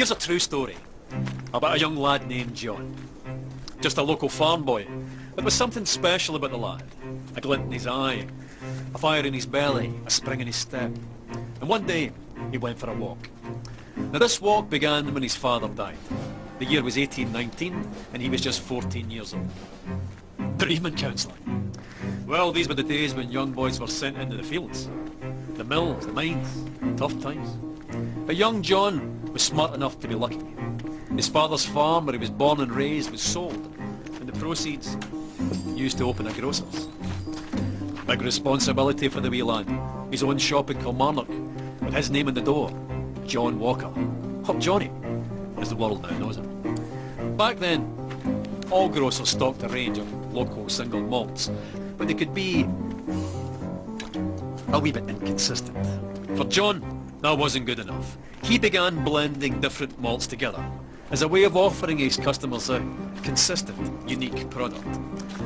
Here's a true story about a young lad named John. Just a local farm boy. There was something special about the lad. A glint in his eye, a fire in his belly, a spring in his step. And one day, he went for a walk. Now this walk began when his father died. The year was 1819, and he was just 14 years old. Bereavement counselling. Well, these were the days when young boys were sent into the fields. The mills, the mines, tough times. But young John was smart enough to be lucky. His father's farm, where he was born and raised, was sold, and the proceeds used to open a grocer's. Big responsibility for the wee lad. His own shop in Kilmarnock, with his name on the door, John Walker. Or Johnnie, as the world now knows him. Back then, all grocers stocked a range of local single malts, but they could be a wee bit inconsistent. For John, that wasn't good enough. He began blending different malts together as a way of offering his customers a consistent, unique product.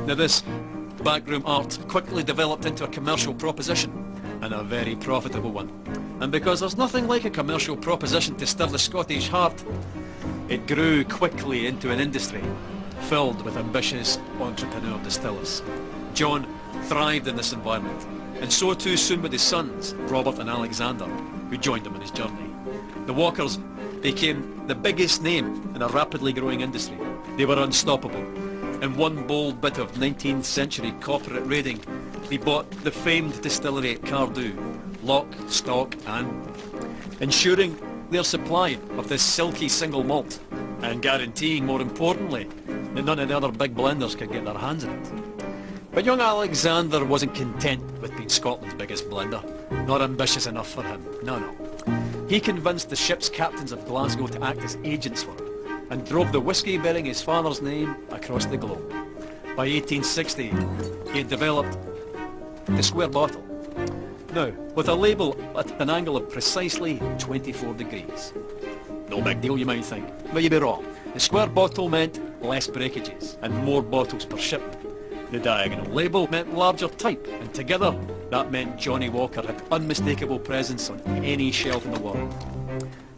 Now this backroom art quickly developed into a commercial proposition, and a very profitable one. And because there's nothing like a commercial proposition to stir the Scottish heart, it grew quickly into an industry filled with ambitious entrepreneur distillers. John thrived in this environment, and so too soon with his sons, Robert and Alexander, who joined him on his journey. The Walkers became the biggest name in a rapidly growing industry. They were unstoppable. In one bold bit of 19th century corporate raiding, they bought the famed distillery at Cardew, lock, stock and ensuring their supply of this silky single malt, and guaranteeing, more importantly, that none of the other big blenders could get their hands on it. But young Alexander wasn't content with being Scotland's biggest blender. Not ambitious enough for him, no. He convinced the ship's captains of Glasgow to act as agents for him, and drove the whisky bearing his father's name across the globe. By 1860, he had developed the square bottle. Now, with a label at an angle of precisely 24 degrees. No big deal, you might think, but you'd be wrong. The square bottle meant less breakages and more bottles per shipment. The diagonal label meant larger type, and together that meant Johnnie Walker had unmistakable presence on any shelf in the world.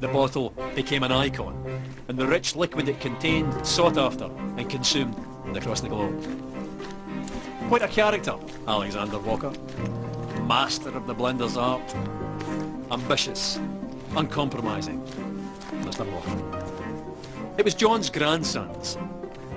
The bottle became an icon, and the rich liquid it contained sought after and consumed across the globe. Quite a character, Alexander Walker. Master of the blender's art. Ambitious, uncompromising, Mr. Walker. It was John's grandsons,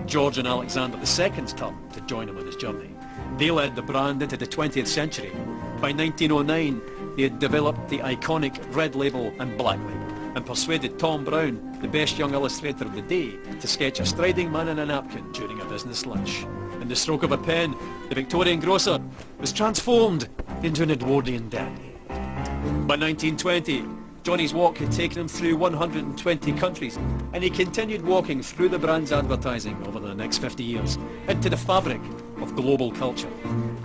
George and Alexander II's turn to join him on his journey. They led the brand into the 20th century. By 1909, they had developed the iconic red label and black label, and persuaded Tom Brown, the best young illustrator of the day, to sketch a striding man in a napkin during a business lunch. In the stroke of a pen, the Victorian grocer was transformed into an Edwardian dandy. By 1920, Johnnie's walk had taken him through 120 countries, and he continued walking through the brand's advertising over the next 50 years, into the fabric of global culture,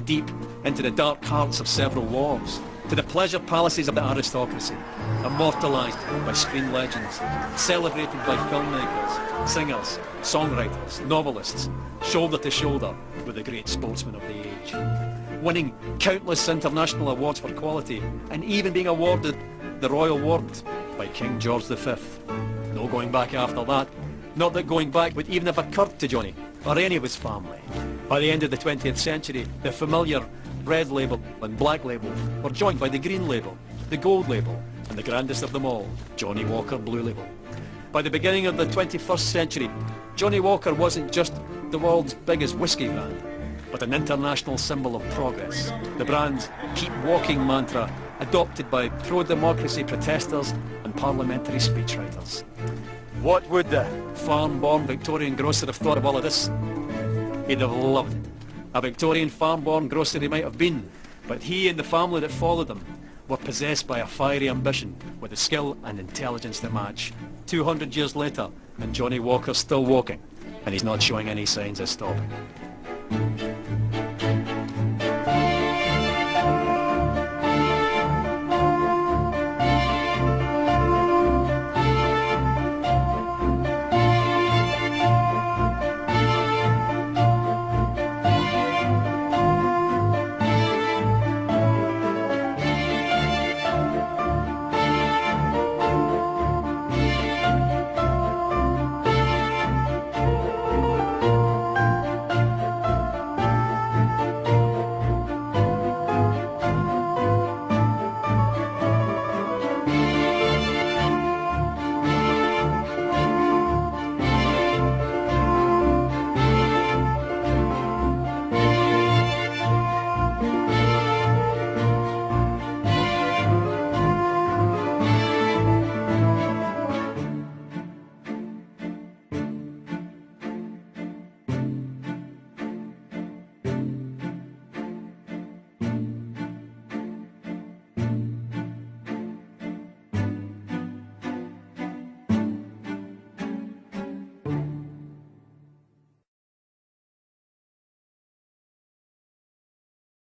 deep into the dark hearts of several wars, to the pleasure palaces of the aristocracy, immortalised by screen legends, celebrated by filmmakers, singers, songwriters, novelists, shoulder to shoulder with the great sportsmen of the age, winning countless international awards for quality, and even being awarded the Royal Ward by King George V. No going back after that. Not that going back would even have occurred to Johnnie, or any of his family. By the end of the 20th century, the familiar red label and black label were joined by the green label, the gold label, and the grandest of them all, Johnnie Walker Blue Label. By the beginning of the 21st century, Johnnie Walker wasn't just the world's biggest whisky brand, but an international symbol of progress. The brand's keep walking mantra, adopted by pro-democracy protesters and parliamentary speechwriters. What would the farm-born Victorian grocer have thought of all of this? He'd have loved it. A Victorian farm-born grocer he might have been, but he and the family that followed him were possessed by a fiery ambition with the skill and intelligence to match. 200 years later, and Johnnie Walker's still walking, and he's not showing any signs of stopping.